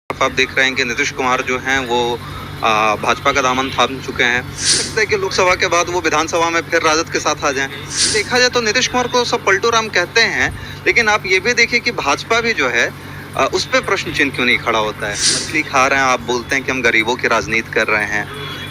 आप देख रहे हैं कि नीतीश कुमार जो हैं वो भाजपा का दामन थाम चुके हैं। लगता है कि लोकसभा के बाद वो विधानसभा में फिर राजद के साथ आ जाएं। देखा जाए तो नीतीश कुमार को सब पलटू राम कहते हैं, लेकिन आप ये भी देखिए कि भाजपा भी जो है उस पर प्रश्न चिन्ह क्यों नहीं खड़ा होता है। मछली खा रहे हैं, आप बोलते हैं कि हम गरीबों की राजनीति कर रहे हैं,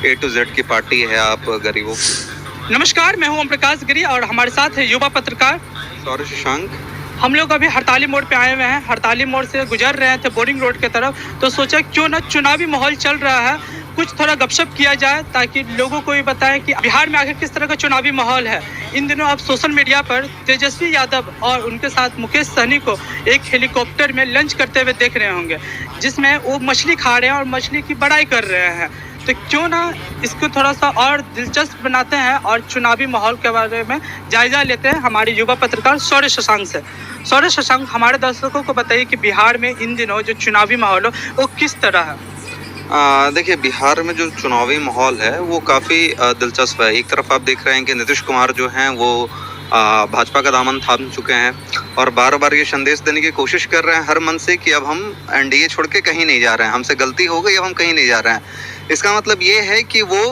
A to Z की पार्टी है, आप गरीबों की। नमस्कार, मैं हूं ओम प्रकाश गिरी और हमारे साथ है युवा पत्रकार सौरभ शशांक। हम लोग अभी हड़ताली मोड़ पे आए हुए हैं। हड़ताली मोड़ से गुजर रहे थे बोरिंग रोड की तरफ, तो सोचा क्यों ना चुनावी माहौल चल रहा है, कुछ थोड़ा गपशप किया जाए ताकि लोगों को ये बताएं कि बिहार में आखिर किस तरह का चुनावी माहौल है। इन दिनों आप सोशल मीडिया पर तेजस्वी यादव और उनके साथ मुकेश सहनी को एक हेलीकॉप्टर में लंच करते हुए देख रहे होंगे, जिसमें वो मछली खा रहे हैं और मछली की बड़ाई कर रहे हैं। तो क्यों ना इसको थोड़ा सा और दिलचस्प बनाते हैं और चुनावी माहौल के बारे में जायजा लेते हैं हमारे युवा पत्रकार सौरभ शशांक से। सौरभ शशांक, हमारे दर्शकों को बताइए कि बिहार में इन दिनों जो चुनावी माहौल हो वो किस तरह है। देखिए, बिहार में जो चुनावी माहौल है वो काफ़ी दिलचस्प है। एक तरफ आप देख रहे हैं कि नीतीश कुमार जो हैं वो भाजपा का दामन थाम चुके हैं और बार बार ये संदेश देने की कोशिश कर रहे हैं हर मन से कि अब हम एनडीए छोड़ के कहीं नहीं जा रहे हैं, हमसे गलती हो गई, अब हम कहीं नहीं जा रहे हैं। इसका मतलब ये है कि वो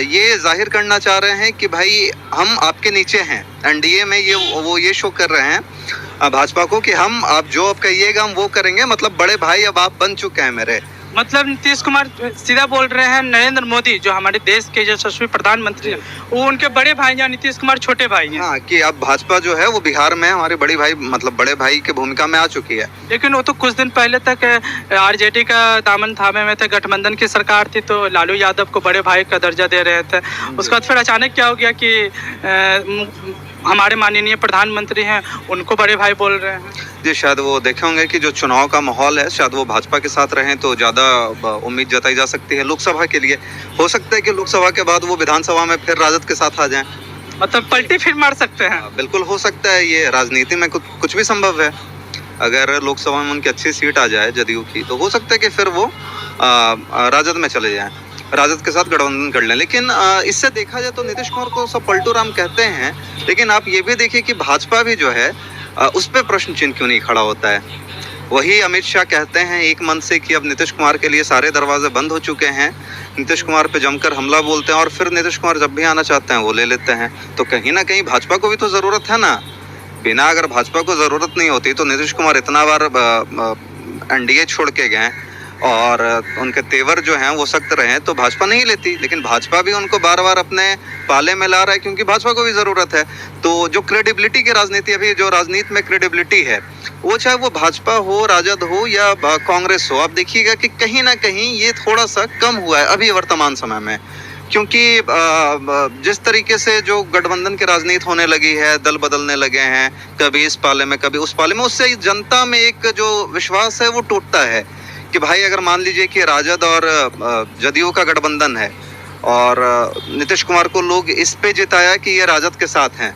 ये जाहिर करना चाह रहे हैं कि भाई हम आपके नीचे हैं एनडीए में। वो ये शो कर रहे हैं भाजपा को कि हम आप जो अब कहिएगा हम वो करेंगे, मतलब बड़े भाई अब आप बन चुके हैं मेरे। मतलब नीतीश कुमार सीधा बोल रहे हैं नरेंद्र मोदी जो हमारे देश के यशस्वी प्रधानमंत्री हैं, वो उनके बड़े भाई हैं, नीतीश कुमार छोटे भाई हैं। हाँ, कि अब भाजपा जो है वो बिहार में हमारे बड़ी भाई, मतलब बड़े भाई की भूमिका में आ चुकी है। लेकिन वो तो कुछ दिन पहले तक आरजेडी का दामन थामे में थे, गठबंधन की सरकार थी, तो लालू यादव को बड़े भाई का दर्जा दे रहे थे। उसके बाद फिर अचानक क्या हो गया कि हमारे माननीय प्रधानमंत्री हैं उनको बड़े भाई बोल रहे हैं। जी, शायद वो देखे होंगे कि जो चुनाव का माहौल है, शायद वो भाजपा के साथ रहें तो ज़्यादा उम्मीद जताई जा सकती है लोकसभा के लिए। हो सकता है कि लोकसभा के बाद वो विधानसभा में फिर राजद के साथ आ जाएं। मतलब पलटी फिर मार सकते हैं। बिल्कुल हो सकता है, ये राजनीति में कुछ भी संभव है। अगर लोकसभा में उनकी अच्छी सीट आ जाए जदयू की, तो हो सकता है कि फिर वो राजद में चले जाएं, राजद के साथ गठबंधन कर लें। लेकिन इससे देखा जाए तो नीतीश कुमार को सब पलटू राम कहते हैं, लेकिन आप ये भी देखिए कि भाजपा भी जो है उस पर प्रश्न चिन्ह क्यों नहीं खड़ा होता है। वही अमित शाह कहते हैं एक मन से कि अब नीतीश कुमार के लिए सारे दरवाजे बंद हो चुके हैं, नीतीश कुमार पे जमकर हमला बोलते हैं और फिर नीतीश कुमार जब भी आना चाहते हैं वो ले लेते हैं। तो कहीं ना कहीं भाजपा को भी तो ज़रूरत है ना। बिना अगर भाजपा को ज़रूरत नहीं होती तो नीतीश कुमार इतना बार एनडीए छोड़ के गए और उनके तेवर जो हैं वो सख्त रहे तो भाजपा नहीं लेती। लेकिन भाजपा भी उनको बार बार अपने पाले में ला रहा है क्योंकि भाजपा को भी ज़रूरत है। तो जो क्रेडिबिलिटी की राजनीति, अभी जो राजनीति में क्रेडिबिलिटी है, वो चाहे वो भाजपा हो, राजद हो या कांग्रेस हो, आप देखिएगा कि कहीं ना कहीं ये थोड़ा सा कम हुआ है अभी वर्तमान समय में। क्योंकि जिस तरीके से जो गठबंधन की राजनीति होने लगी है, दल बदलने लगे हैं, कभी इस पाले में कभी उस पाले में, उससे जनता में एक जो विश्वास है वो टूटता है कि भाई अगर मान लीजिए कि राजद और जदयू का गठबंधन है और नीतीश कुमार को लोग इस पे जिताया कि ये राजद के साथ हैं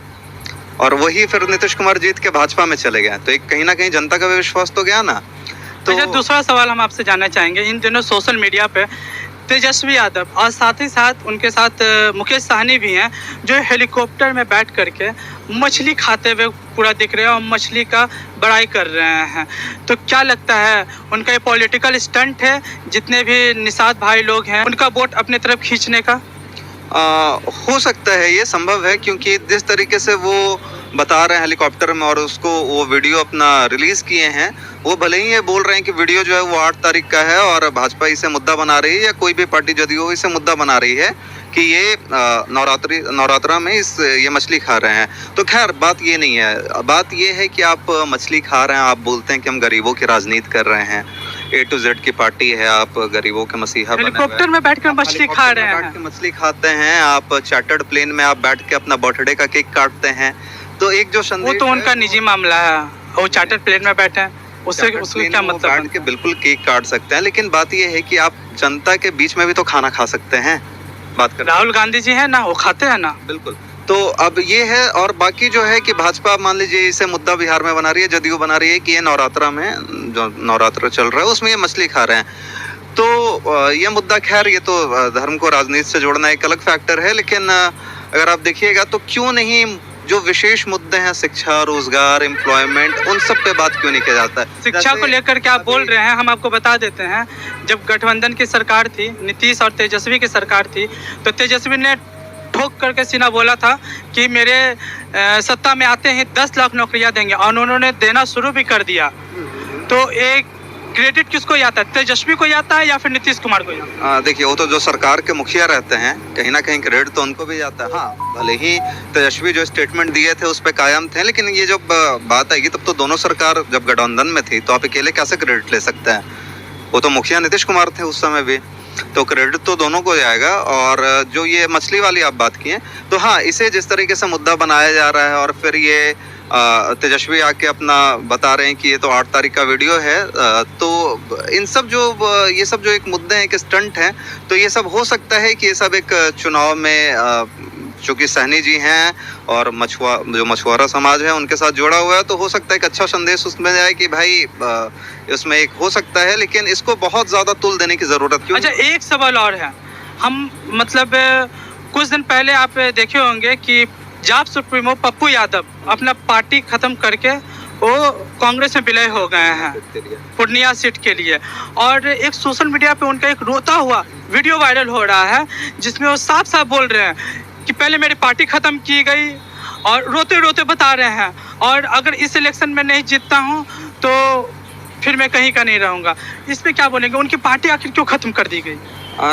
और वही फिर नीतीश कुमार जीत के भाजपा में चले गए, तो एक कहीं ना कहीं जनता का भी विश्वास तो गया ना। तो अच्छा, दूसरा सवाल हम आपसे जानना चाहेंगे। इन दिनों सोशल मीडिया पे तेजस्वी यादव और साथ ही साथ उनके साथ मुकेश सहनी भी हैं, जो हेलीकॉप्टर में बैठ करके मछली खाते हुए पूरा दिख रहे हैं और मछली का बड़ाई कर रहे हैं। तो क्या लगता है, उनका ये पॉलिटिकल स्टंट है, जितने भी निषाद भाई लोग हैं उनका वोट अपने तरफ खींचने का? हो सकता है, ये संभव है, क्योंकि जिस तरीके से वो बता रहे हैं हेलीकॉप्टर में और उसको वो वीडियो अपना रिलीज किए हैं, वो भले ही ये बोल रहे हैं कि वीडियो जो है वो 8 तारीख का है और भाजपा इसे मुद्दा बना रही है या कोई भी पार्टी जदयू इसे मुद्दा बना रही है कि ये नवरात्रा में ये मछली खा रहे हैं। तो खैर बात ये नहीं है, बात ये है कि आप मछली खा रहे हैं, आप बोलते हैं कि हम गरीबों की राजनीति कर रहे हैं, A to Z की पार्टी है, आप गरीबों के मसीहा बने हुए हैं। हेलीकॉप्टर में बैठकर मछली खा रहे हैं, मछली खाते हैं, आप चार्टर्ड प्लेन में आप बैठ के अपना बर्थडे का केक काटते हैं। तो एक जो संदेश, वो तो उनका निजी मामला है, वो चार्टर्ड प्लेन में बैठे हैं, उससे क्या मतलब? बैठ के बिल्कुल केक काट सकते हैं, लेकिन बात ये है कि आप जनता के बीच में भी तो खाना खा सकते हैं। बात कर राहुल गांधी जी है ना, वो खाते हैं ना। बिल्कुल। तो अब ये है, और बाकी जो है कि भाजपा मान लीजिए इसे मुद्दा बिहार में बना रही है, जदयू बना रही है कि ये नवरात्रा में, जो नवरात्र चल रहा है उसमें ये मछली खा रहे हैं। तो ये मुद्दा, खैर ये तो धर्म को राजनीति से जोड़ना एक अलग फैक्टर है, लेकिन अगर आप देखिएगा तो क्यों नहीं जो विशेष मुद्दे हैं, शिक्षा, रोजगार, एम्प्लॉयमेंट, उन सब पे बात क्यों नहीं किया जाता है? शिक्षा को लेकर के आप बोल रहे हैं, हम आपको बता देते हैं, जब गठबंधन की सरकार थी, नीतीश और तेजस्वी की सरकार थी, तो तेजस्वी ने ठोक करके सीना बोला था कि मेरे सत्ता में आते ही 10 लाख नौकरियां देंगे, और उन्होंने देना शुरू भी कर दिया। तो एक क्रेडिट किसको आता है, तेजस्वी को आता है या फिर नीतीश कुमार को आता है? देखिए, वो तो जो सरकार के मुखिया रहते हैं, कहीं ना कहीं क्रेडिट तो उनको भी जाता है। हाँ, भले ही तेजस्वी जो स्टेटमेंट दिए थे उस पर कायम थे, लेकिन ये जब बात आएगी तब तो दोनों सरकार जब गठबंधन में थी, तो आप अकेले कैसे क्रेडिट ले सकते हैं? वो तो मुखिया नीतीश कुमार थे उस समय भी, तो क्रेडिट तो दोनों को जाएगा। और जो ये मछली वाली आप बात की है, तो हाँ, इसे जिस तरीके से मुद्दा बनाया जा रहा है, और फिर ये तेजस्वी आके अपना बता रहे हैं कि ये तो 8 तारीख का वीडियो है, तो इन सब ये सब जो एक मुद्दे हैं, एक स्टंट हैं, तो ये सब हो सकता है कि ये सब एक चुनाव में चूंकि सहनी जी हैं और जो मछुआरा समाज है उनके साथ जुड़ा हुआ है, तो हो सकता है एक अच्छा संदेश उसमें जाए कि भाई इसमें एक हो सकता है, लेकिन इसको बहुत ज्यादा तुल देने की जरूरत क्यों? अच्छा, एक सवाल और है। हम मतलब कुछ दिन पहले आप देखे होंगे कि जाप सुप्रीमो पप्पू यादव अपना पार्टी खत्म करके वो कांग्रेस में विलय हो गए हैं पूर्णिया सीट के लिए, और एक सोशल मीडिया पे उनका एक रोता हुआ वीडियो वायरल हो रहा है, जिसमें वो साफ साफ बोल रहे हैं कि पहले मेरी पार्टी खत्म की गई, और रोते रोते बता रहे हैं, और अगर इस इलेक्शन में नहीं जीतता हूँ तो फिर मैं कहीं का नहीं रहूँगा। इस पे क्या बोलेंगे, उनकी पार्टी आखिर क्यों खत्म कर दी गई?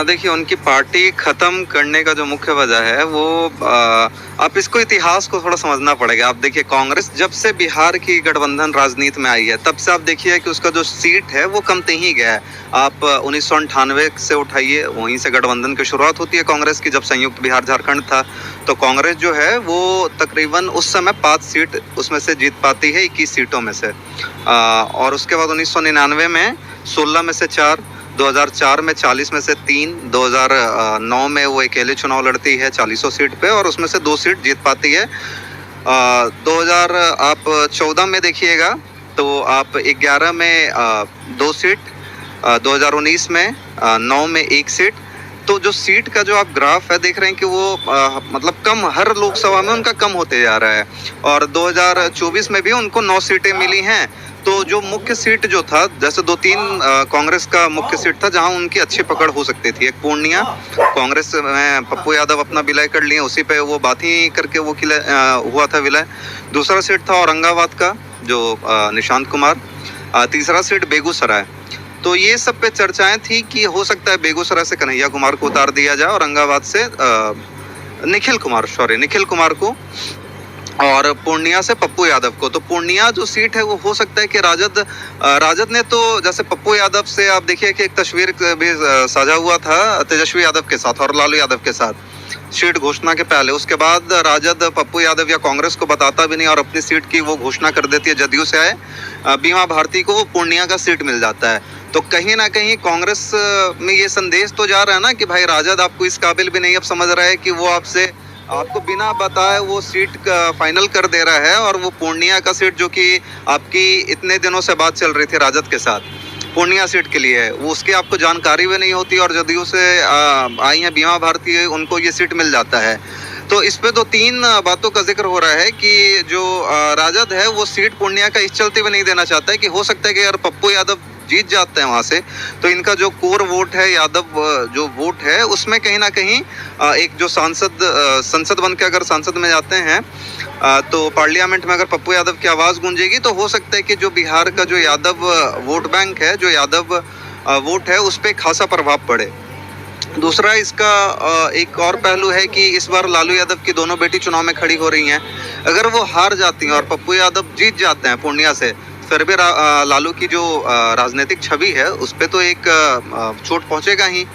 देखिए, उनकी पार्टी खत्म करने का जो मुख्य वजह है वो आप इसको इतिहास को थोड़ा समझना पड़ेगा। आप देखिए, कांग्रेस जब से बिहार की गठबंधन राजनीति में आई है, तब से आप देखिए कि उसका जो सीट है वो कमते ही गया है। आप 1998 से उठाइए, वहीं से गठबंधन की शुरुआत होती है कांग्रेस की, जब संयुक्त बिहार झारखंड था, तो कांग्रेस जो है वो तकरीबन उस समय 5 सीट उसमें से जीत पाती है 21 सीटों में से। और उसके बाद 1999 में 16 में से 4, 2004 में 40 में से 3, 2009 में वो अकेले चुनाव लड़ती है 40 सीट पे, और उसमें से 2 सीट जीत पाती है। 2014 में देखिएगा तो आप 11 में 2 सीट, 2019 में 9 में 1 सीट। तो जो सीट का जो आप ग्राफ है देख रहे हैं कि वो मतलब कम, हर लोकसभा में उनका कम होते जा रहा है, और 2024 में भी उनको 9 सीटें मिली हैं। तो जो मुख्य सीट जो था, जैसे 2-3 कांग्रेस का मुख्य सीट था जहां उनकी अच्छी पकड़ हो सकती थी। एक पूर्णिया, कांग्रेस में पप्पू यादव अपना विलय कर लिए, उसी पे वो बात ही करके वो हुआ था विलय। दूसरा सीट था औरंगाबाद का, जो निशांत कुमार। तीसरा सीट बेगूसराय। तो ये सब पे चर्चाएं थी कि हो सकता है बेगूसराय से कन्हैया कुमार को उतार दिया जाए, औरंगाबाद से निखिल कुमार को, और पूर्णिया से पप्पू यादव को। तो पूर्णिया जो सीट है वो हो सकता है कि राजद ने, तो जैसे पप्पू यादव से आप देखिए कि एक तस्वीर भी साझा हुआ था तेजस्वी यादव के साथ और लालू यादव के साथ सीट घोषणा के पहले। उसके बाद राजद पप्पू यादव या कांग्रेस को बताता भी नहीं और अपनी सीट की वो घोषणा कर देती है। जदयू से आए बीमा भारती को पूर्णिया का सीट मिल जाता है। तो कहीं ना कहीं कांग्रेस में ये संदेश तो जा रहा है ना कि भाई राजद आपको इस काबिल भी नहीं अब समझ रहा है कि वो आपको बिना बताए वो सीट का फाइनल कर दे रहा है। और वो पूर्णिया का सीट जो कि आपकी इतने दिनों से बात चल रही थी राजद के साथ, पूर्णिया सीट के लिए, वो उसकी आपको जानकारी भी नहीं होती, और जदयू से आई हैं बीमा भारती, उनको ये सीट मिल जाता है। तो इस पे 2-3 बातों का जिक्र हो रहा है कि जो राजद है वो सीट पूर्णिया का इस चलते भी नहीं देना चाहता है कि हो सकता है कि अगर पप्पू यादव जीत जाते हैं वहाँ से, तो इनका जो कोर वोट है, यादव जो वोट है, उसमें कहीं ना कहीं एक जो संसद बन के अगर सांसद में जाते हैं तो पार्लियामेंट में अगर पप्पू यादव की आवाज़ गूंजेगी, तो हो सकता है कि जो बिहार का जो यादव वोट बैंक है, जो यादव वोट है, उस पर खासा प्रभाव पड़े। दूसरा इसका एक और पहलू है कि इस बार लालू यादव की दोनों बेटी चुनाव में खड़ी हो रही हैं। अगर वो हार जाती हैं और पप्पू यादव जीत जाते हैं पूर्णिया से, फिर भी लालू की जो राजनीतिक छवि है उस पर तो एक चोट पहुंचेगा ही।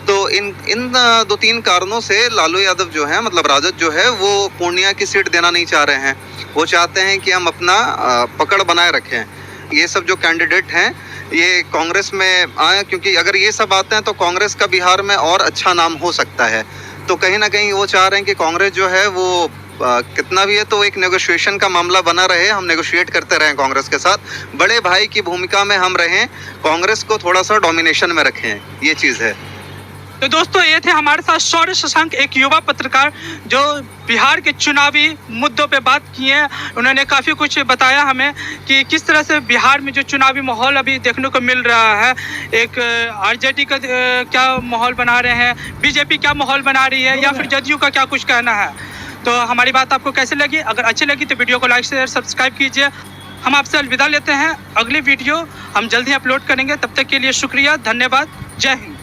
तो इन 2-3 कारणों से लालू यादव जो है, मतलब राजद जो है, वो पूर्णिया की सीट देना नहीं चाह रहे हैं। वो चाहते हैं कि हम अपना पकड़ बनाए रखें। ये सब जो कैंडिडेट हैं ये कांग्रेस में आए, क्योंकि अगर ये सब आते हैं तो कांग्रेस का बिहार में और अच्छा नाम हो सकता है। तो कहीं ना कहीं वो चाह रहे हैं कि कांग्रेस जो है वो कितना भी है तो एक नेगोशिएशन का मामला बना रहे, हम नेगोशिएट करते रहें कांग्रेस के साथ, बड़े भाई की भूमिका में हम रहें, कांग्रेस को थोड़ा सा डोमिनेशन में रखें, ये चीज़ है। तो दोस्तों ये थे हमारे साथ शौर्य शशांक, एक युवा पत्रकार जो बिहार के चुनावी मुद्दों पे बात किए हैं। उन्होंने काफ़ी कुछ बताया हमें कि किस तरह से बिहार में जो चुनावी माहौल अभी देखने को मिल रहा है, एक आरजेडी का क्या माहौल बना रहे हैं, बीजेपी क्या माहौल बना रही है, या फिर जदयू का क्या कुछ कहना है। तो हमारी बात आपको कैसे लगी? अगर अच्छी लगी तो वीडियो को लाइक शेयर सब्सक्राइब कीजिए। हम आपसे अलविदा लेते हैं, अगली वीडियो हम जल्दी अपलोड करेंगे। तब तक के लिए शुक्रिया, धन्यवाद, जय हिंद।